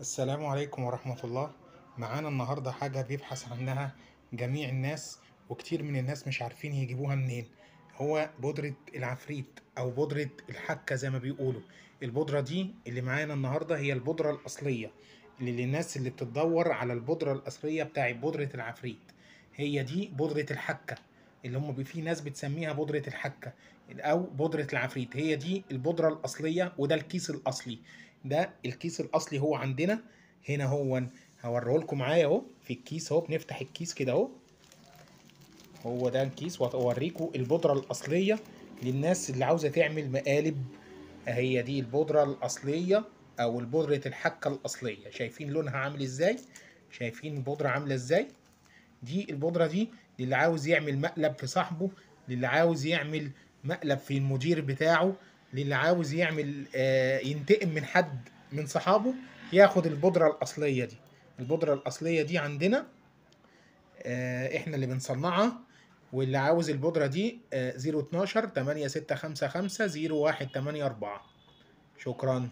السلام عليكم ورحمة الله. معانا النهاردة حاجة بيبحث عنها جميع الناس، وكتير من الناس مش عارفين يجيبوها منين. هو بودرة العفريت أو بودرة الحكة زي ما بيقولوا. البودرة دي اللي معانا النهاردة هي البودرة الأصلية، اللي للناس اللي بتدور على البودرة الأصلية بتاعت بودرة العفريت. هي دي بودرة الحكة، اللي هم في ناس بتسميها بودرة الحكة أو بودرة العفريت. هي دي البودرة الأصلية، وده الكيس الأصلي. ده الكيس الاصلي هو عندنا هنا. هو هوريه لكم معايا اهو في الكيس اهو. بنفتح الكيس كده اهو. هو ده الكيس، وهوريكم البودره الاصليه للناس اللي عاوزه تعمل مقالب. هي دي البودره الاصليه او البودره الحكه الاصليه. شايفين لونها عامل ازاي؟ شايفين البودره عامله ازاي؟ دي البودره دي للي عاوز يعمل مقلب في صاحبه، للي عاوز يعمل مقلب في المدير بتاعه، للي عاوز يعمل ينتقم من حد من صحابه، ياخد البودرة الأصلية دي. البودرة الأصلية دي عندنا احنا اللي بنصنعها. واللي عاوز البودرة دي 012 8655 0184. شكرا.